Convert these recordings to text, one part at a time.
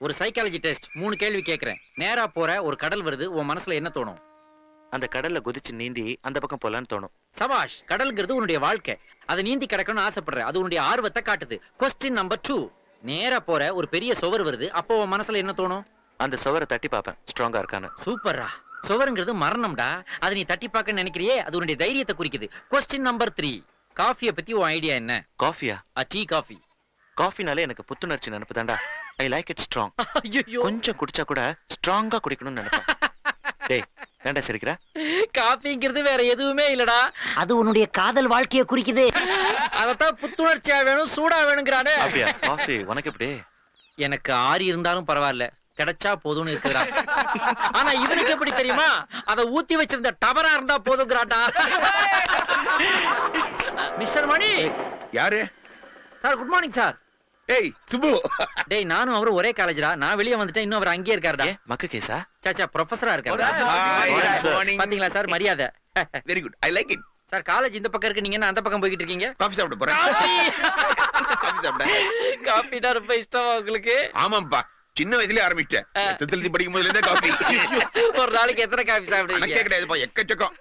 ஒரு psychology test 3 கேள்வி கேக்குறேன். நேரா போற ஒரு கடல் வருது, உன் மனசுல என்ன தோணும்? அந்த கடல்ல குதிச்சு நீந்தி அந்த பக்கம் போலான்னு தோணும். சபாஷ். கடல்ங்கிறது உன்னுடைய வாழ்க்கை. அதை நீந்தி கடக்கணும்னு ஆசைப்படுற, அது உன்னுடைய ஆர்வத்தை காட்டுது. Question number 2. நேரா போற ஒரு பெரிய சுவர் வருது, அப்போ உன் மனசுல என்ன தோணும்? அந்த சுவரை தட்டி பார்ப்பேன், ஸ்ட்ராங்கா இருக்கான்னு. சூப்பர்ரா. சுவருங்கிறது மரணம்டா, அதை நீ தட்டி பார்க்க நினைக்கிறியே, அது உன்னுடைய தைரியத்தை குறிக்குது. Question number 3. காஃபியை பத்தி உன் ஐடியா என்ன? காஃபியா? Tea coffee. காஃபினாலே எனக்கு புத்துணர்ச்சி நினைப்புதான்டா. I like it strong. கொஞ்சம் குடிச்சா கூட ஸ்ட்ராங்கா குடிக்கணும்னு நினைப்பேன். டேய், ஏன்டா சிரிக்கிற? காஃபிங்கிறது வேற எதுவுமே இல்லடா, அது உன்னுடைய காதல் வாழ்க்கையை குறிக்குது. அதத்தான் புத்துணர்ச்சியா வேணும், சூடா வேணுங்கிறானே. அப்படியா? காஃபி உனக்கு எப்படி? எனக்கு ஆறி இருந்தாலும் பரவாயில்ல, கிடைச்சா போதும்னு இருக்குறா. ஆனா இவனுக்கு எப்படி தெரியுமா? அத ஊத்தி வச்சிருந்த டபரா இருந்தா போதுங்கிறாடா. மிஸ்டர் மணி. யாரு சார்? Good morning sir. ஏய் சுப்பு. டேய், நானும் அவரும் ஒரே காலேஜ்டா. நான் வெளிய வந்துட்டேன், இன்னும் அவர் அங்கேயே இருக்காருடா. மக்கு கேஸா? சாச்சா ப்ரொஃபசரா இருக்காரு. பாத்தீங்களா சார் மரியாதை? Very good, I like it. Sir college இந்த பக்கம் இருக்கு, நீங்க என்ன அந்த பக்கம் போயிட்டு இருக்கீங்க? காபி சாப்பிட போறேன். காபி சாப்பிட. காபினா ரொம்ப இஷ்டமா உங்களுக்கு? ஆமாப்பா, சின்ன வயசுலயே ஆரம்பிச்சேன். எஸ்எஸ்எல்சி படிக்கும் போதுல இருந்தே காபி. ஒரு நாளைக்கு எத்தனை காபி சாப்பிடுவீங்க? கணக்கே கிடையாதுப்பா, எக்கச்சக்கம்.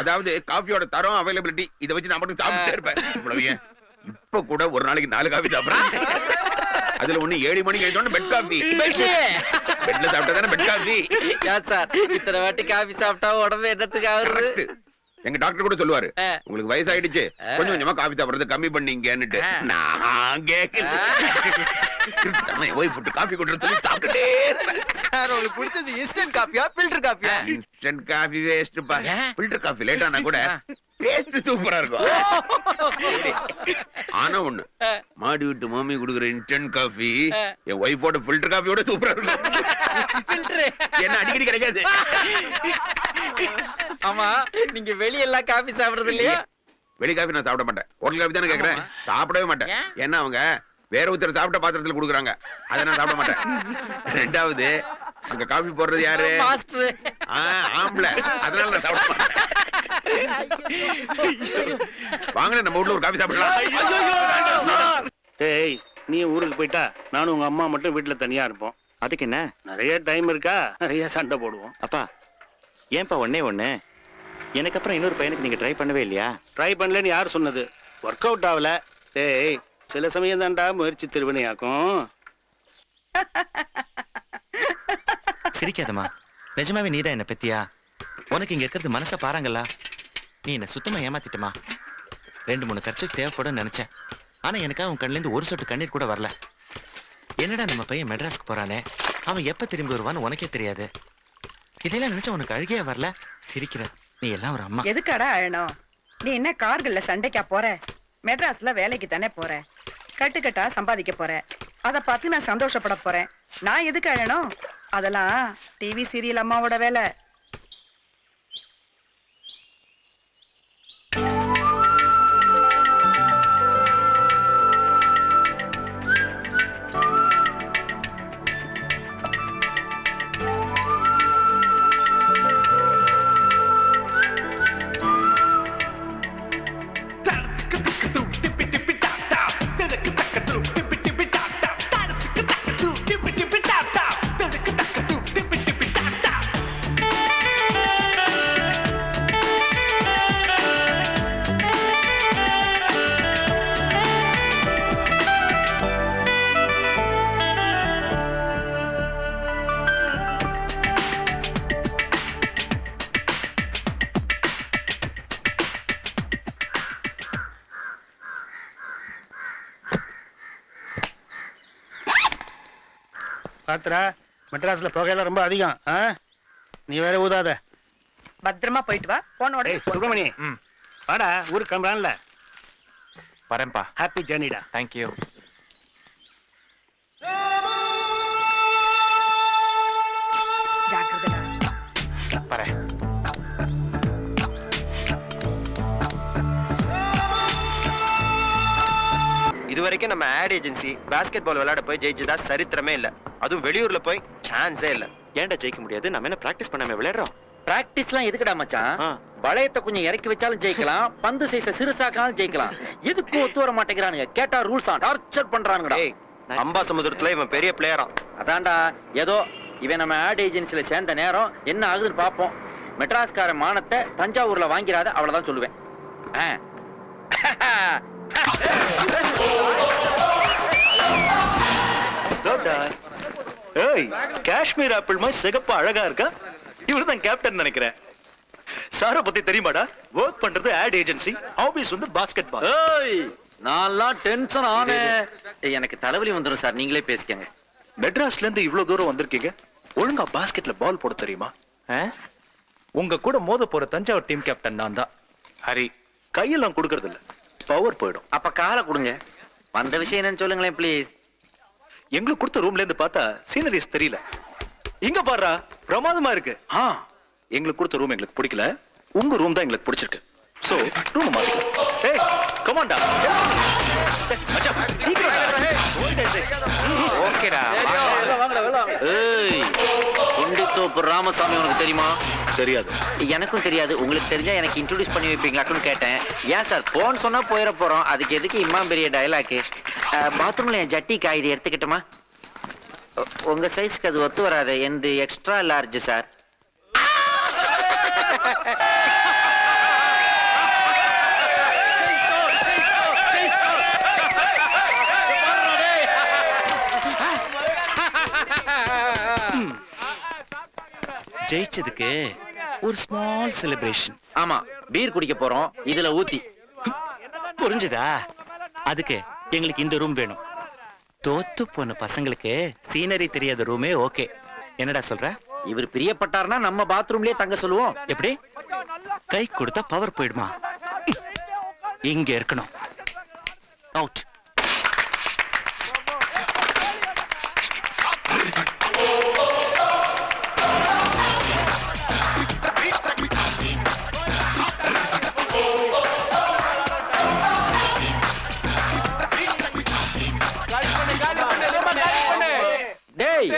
அதாவது காபியோட தரம், அவைலபிலிட்டி இத வச்சு நான் மட்டும் சாப்பிட்டே இருப்பேன். இவ்வளவு ஏன் இப்ப கூட ஒரு நாளைக்கு 4 காபி சாப்பிடுறேன். அதுல ஒண்ணு 7 மணிக்கு எழுந்தோன்னு பெட் காபி. பெட்ல சாப்பிட்டா பெட் காபி. ஏன் சார் இத்தனை வாட்டி காபி சாப்பிட்டா உடம்பு என்னத்துக்கு ஆகுது? எங்க டாக்டர் கூட சொல்லுவாரு, உங்களுக்கு வயசாயிடுச்சு, கொஞ்சம் கொஞ்சமா காபி சாப்பிடுறது கம்மி பண்ணீங்கன்னுட்டு. நான் கேக்கல. ஒய்ஃப் காபி குடிறது சொல்லி சாப்பிட்டுட்டே இருப்பேன். சார், உங்களுக்கு பிடிச்சது இன்ஸ்டன்ட் காபியா ஃபில்டர் காபியா? இன்ஸ்டன்ட் காபி வேஸ்ட்ப்பா. ஃபில்டர் காபி லேட் ஆனா கூட டேஸ்ட் சூப்பரா இருக்கும். ஆனா ஒண்ணு, மாடி விட்டு மாமி குடுக்குற இன்ஸ்டன்ட் காபி என் ஒய்ஃபோட ஃபில்டர் காபியோட சூப்பரா இருக்கும். ஃபில்டர் என்ன அடிக்கடி கிடைக்காது. ஆமா, நீங்க வெளியெல்லாம் காபி சாப்பிடுறது இல்லையா? வெளி காபி நான் சாப்பிட மாட்டேன். ஹோட்டல் காபி தானே கேக்குறேன், சாப்பிடவே மாட்டேன். ஏன்னா அவங்க வேற ஒருத்தர் சாப்பிட்ட பாத்திரத்துல குடுக்குறாங்க, அதை நான் சாப்பிட மாட்டேன். ரெண்டாவது, அங்க காபி போடுறது யாரு? மாஸ்டர். ஆம்பளை, அதனால நான் சாப்பிட மாட்டேன். வாங்க நம்ம வீட்ல ஒரு காபி சாப்பிடலாம். ஏய், நீ ஊருக்கு போயிட்டா நானும் உங்க அம்மா மட்டும் வீட்டுல தனியா இருப்போம். அதுக்கு என்ன? நிறைய டைம் இருக்கா, நிறைய சண்டை போடுவோம். அப்பா, ஏன்பா ஒண்ணே ஒண்ணு? எனக்கு அப்புறம் இன்னொரு பையனுக்கு நீங்க ட்ரை பண்ணவே இல்லையா? ட்ரை பண்ணலன்னு யார் சொன்னது? ஒர்க் அவுட் ஆகல. ஏய், சில சமயம் தான்டா முயற்சி திருவினையாக்கும். சிரிக்காதம்மா, நிஜமாவே நீதான் என்ன பெத்தியா? உனக்கு இங்க இருக்கிறது மனசை பாருங்களா? நீ என்ன சுத்தமா ஏமாத்திட்டமா? 2-3 கர்ச்சீஃப் தேவைப்படும் நினைச்சேன். ஆனா எனக்கா உன் கண்ணுல இருந்து ஒரு சொட்டு கண்ணீர் கூட வரல. என்னடா நம்ம பையன் மெட்ராஸ்க்கு போறானே, அவன் எப்ப திரும்பி வருவான்னு உனக்கே தெரியாது. இதெல்லாம் நினைச்சா உனக்கு அழுகையா வரல? சிரிக்கிற, நீ எல்லாம் ஒரு அம்மா. எதுக்காடா அழணும்? நீ என்ன கார்கள்ல சண்டைக்கா போற? மெட்ராஸ்ல வேலைக்கு தானே போற, கட்டுக்கட்டா சம்பாதிக்க போற. அத பார்த்து நான் சந்தோஷப்பட போறேன். நான் எதுக்கு அழணும்? அதெல்லாம் டிவி சீரியல் அம்மாவோட வேலை. பாத்துரா, மெட்ராஸ்ல புகையெல்லாம் ரொம்ப அதிகம். நீ வேற ஊதாத. பத்திரமா போயிட்டு வா. போனோட சுப்பிரமணி, வாடா, ஊருக்கு கிளம்புறான்ல. வரேன்ப்பா. ஹாப்பி ஜர்னிடா. தேங்க்யூ. ஜாக்கிரதைடா. வரேன். இது வரைக்கும் நம்ம ஆட் ஏஜென்சி பாஸ்கெட் பால் விளையாட போய் ஜெயிச்சதா சரித்திரமே இல்ல. அதுவும் வெளியூர்ல போய் சான்ஸே இல்ல. ஏன்டா ஜெயிக்க முடியாது? நம்ம என்ன பிராக்டிஸ் பண்ணாம விளையாடுறோம்? பிராக்டிஸ்லாம் எதுக்குடா மச்சான்? வளையத்தை கொஞ்சம் இறக்கி வச்சாலும் ஜெயிக்கலாம், பந்து சைஸ சிறுசாக்காலும் ஜெயிக்கலாம். எதுக்கும் ஒத்து வர மாட்டேங்கிறானுங்க. கேட்டா ரூல்ஸ் டார்ச்சர் பண்றானுங்கடா. அம்பாசமுத்திரத்துல இவன் பெரிய பிளேயரா. அதான்டா ஏதோ இவன் நம்ம ஆட் ஏஜென்சில சேர்ந்த நேரம் என்ன ஆகுதுன்னு பார்ப்போம். மெட்ராஸ்கார மானத்தை தஞ்சாவூர்ல வாங்கிறாத அவ்வளவுதான் சொல்லுவேன். ஏய், காஷ்மீர் ஆப்பிள் மாதிரி சிகப்பு அழகா இருக்கா? இவர்தான் கேப்டன் நினைக்கிறேன். சார பத்தி தெரியுமாடா? வர்க் பண்றது ஆட் ஏஜென்சி, ஹாபிஸ் வந்து பாஸ்கெட் பால். ஏய், நான்லாம் டென்ஷன் ஆனே. எனக்கு தலைவலி வந்துடும் சார், நீங்களே பேசிக்கங்க. மெட்ராஸ்ல இருந்து இவ்வளவு தூரம் வந்திருக்கீங்க, ஒழுங்கா பாஸ்கெட்ல பால் போட தெரியுமா? உங்க கூட மோத போற தஞ்சாவூர் டீம் கேப்டன் நான் தான். ஹரி, கையெல்லாம் கொடுக்கறது இல்ல, பவர் போயிடும். அப்ப காலை கொடுங்க. வந்த விஷயம் என்னன்னு சொல்லுங்களேன் ப்ளீஸ். எங்களுக்கு கொடுத்த ரூம்ல இருந்து பார்த்தா சீனரிஸ் தெரியல. இங்க பாருடா, பிரமாதமா இருக்கு. எங்களுக்கு கொடுத்த ரூம் எங்களுக்கு பிடிக்கல, உங்க ரூம் தான் எங்களுக்கு பிடிச்சிருக்கு. சோ ரூம் மாத்திக்கலாம். ஏய், கம் ஆன் டா. மச்சான், சீக்கிரம். ஓகேடா. ஏய், குண்டித்தோப்பு ராமசாமி உனக்கு தெரியுமா? தெரியாது. எனக்கும் தெரியாது. உங்களுக்கு தெரிஞ்சா எனக்கு இன்ட்ரோடியூஸ் பண்ணி வைப்பீங்களாக்குன்னு கேட்டேன். ஏன் சார் போன் சொன்னா போயிட போறோம், அதுக்கு எதுக்கு இம்மா பெரிய டயலாக்கு? பாத்ரூம்ல என் ஜட்டி காய்து எடுத்துக்கிட்டுமா? உங்க சைஸ்க்கு அது ஒத்து வராது, எந்த எக்ஸ்ட்ரா லார்ஜ் சார். ஜெயிச்சதுக்கு ஒரு ஸ்மால் செலிப்ரேஷன். ஆமா, பீர் குடிக்க போறோம், இதுல ஊத்தி. புரிஞ்சுதா? அதுக்கு எங்களுக்கு இந்த ரூம் வேணும். தோத்து போன பசங்களுக்கு சீனரி தெரியாத ரூமே ஓகே. என்னடா சொல்ற? இவர் பிரியப்பட்டார்னா நம்ம பாத்ரூம்லயே தங்க சொல்லுவோம். எப்படி? கை கொடுத்தா பவர் போயிடுமா? இங்க இருக்கணும். அவுட். டேய்,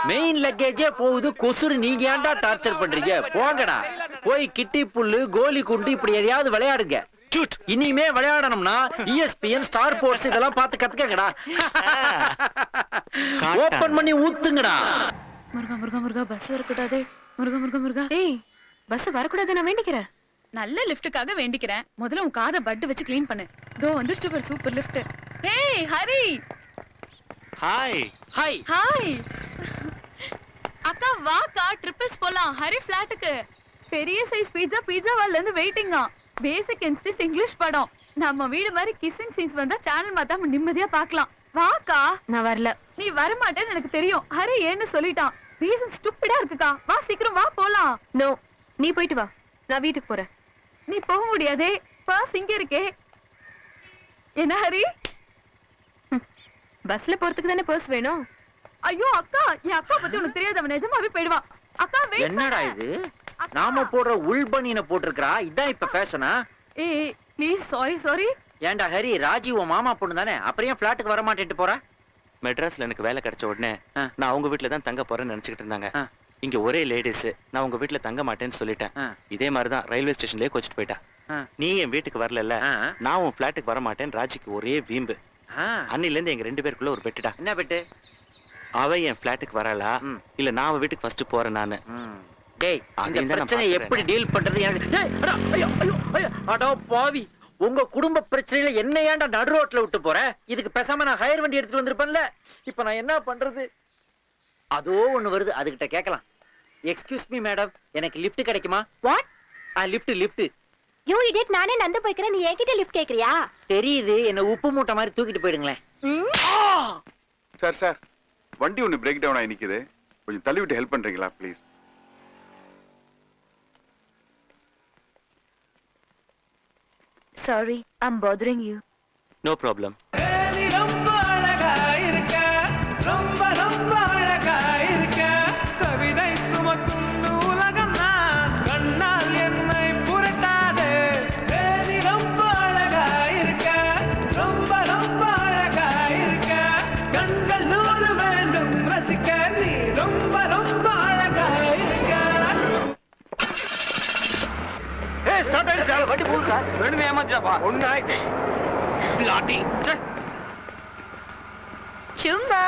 மெயின் லக்கேஜே போகுது, கொசுறு நீங்க ஏன்டா டார்ச்சர் பண்றீங்க? போங்கடா, போய் கிட்டி புல்லு, கோலி குண்டு இப்படி எதையாவது விளையாடுங்க. இனிமே விளையாடணும்னா ESPN, ஸ்டார் ஸ்போர்ட்ஸ் இதெல்லாம் பார்த்து கத்துக்கங்கடா. ஓபன் பண்ணி ஊத்துங்கடா. முருகா முருகா முருகா, பஸ் வரக்கூடாதே. முருகா முருகா முருகா. ஏய், பஸ் வரக்கூடாது, நான் வேண்டிக்கிறேன். நல்ல லிஃப்ட்டுக்காக வேண்டிக்கிறேன். முதல்ல உன் காதை பட்டு வச்சு க்ளீன் பண்ணு. தோ வந்துருச்சு பாரு, super lift. Hey Hari. Hi. Hi. Hi அக்கா, வாக்கா ட்ரிபிள்ஸ் போலாம் ஹரி ஃபிளாட்டுக்கு. பெரிய சைஸ் பீட்சா, பீட்சா வால்ல இருந்து வெயிட்டிங்கா. பேசிக் இன்ஸ்டிங்க்ட் இங்கிலீஷ் படம். நம்ம வீடு மாதிரி கிஸ்ஸிங் சீன்ஸ் வந்தா சேனல் மாத்தாம நிம்மதியா பார்க்கலாம். வாக்கா. நான் வரல. நீ வர மாட்டேன்னு எனக்கு தெரியும். ஹரி ஏன்னு சொல்லிட்டான். ரீசன் ஸ்டூபிடா இருக்குக்கா. வா சீக்கிரம் வா போலாம். நோ, நீ போயிட்டு வா, நான் வீட்டுக்கு போறேன். நீ போக முடியாதே, பர்ஸ் இங்க இருக்கே. என்ன ஹரி? பஸ்ல போறதுக்கு தானே பர்ஸ் வேணும். ஐயோ அக்கா, என் அக்கா பத்தி உனக்கு தெரியாது, அவன் நிஜமாவே போயிடுவா. அக்கா வெயிட். என்னடா இது? நாம போடுற உள்பனியனை போட்டிருக்கா, இதான் இப்ப ஃபேஷனா? ஏய் ப்ளீஸ், சாரி. ஏன்டா ஹரி, ராஜி உன் மாமா பொண்ணு தானே, அப்புறம் ஏன் ஃபிளாட்டுக்கு வர மாட்டேன்ட்டு போறா? மெட்ராஸ்ல எனக்கு வேலை கிடைச்ச உடனே நான் அவங்க வீட்டுல தான் தங்க போறேன்னு நினைச்சுக்கிட்டு இருந்தாங்க. இங்க ஒரே லேடிஸ், நான் உங்க வீட்டுல தங்க மாட்டேன்னு சொல்லிட்டேன். இதே மாதிரிதான் ரயில்வே ஸ்டேஷன்லயே கோச்சிட்டு போயிட்டா. நீ என் வீட்டுக்கு வரல, நான் உன் ஃபிளாட்டுக்கு வர மாட்டேன். ராஜிக்கு ஒரே வீம்பு. அன்னில இருந்து எங்க 2 பேருக்குள்ள ஒரு பெட்டுடா. என்ன பெட்டு? அவ என் ஃபிளாட்டுக்கு வரலா, இல்ல நான் அவ வீட்டுக்கு ஃபர்ஸ்ட் போறேன் நானு. டேய், இந்த பிரச்சனை எப்படி டீல் பண்றது எனக்கு? டேய், ஐயோ ஐயோ ஐயோ, அடோ பாவி, உங்க குடும்ப பிரச்சனையில என்ன ஏன்டா நடு ரோட்ல விட்டு போற? இதுக்கு பேசாம நான் ஹையர் வண்டி எடுத்துட்டு வந்திருப்பேன்ல. இப்போ நான் என்ன பண்றது? அதோ ஒண்ணு வருது, அதுகிட்ட கேட்கலாம். எக்ஸ்கியூஸ் மீ மேடம், எனக்கு லிஃப்ட் கிடைக்குமா? வாட்? லிஃப்ட். யூ இடியட், நானே நடந்து போய்க்கிறேன், நீ என்கிட்ட லிஃப்ட் கேக்குறியா? தெரியுது, என்ன உப்பு மூட்டை மாதிரி தூக்கிட்டு போயிடுங்களேன். சார் வண்டி ஒன்று பிரேக் டவுன் ஆகி நிக்குது, கொஞ்சம் தள்ளி விட்டு ஹெல்ப் பண்றீங்களா please? Sorry, I'm bothering you. No problem. வண்டி போகுதா? வேணுமே ஏமாத்தியாப்பா. ஒண்ணு Chumba.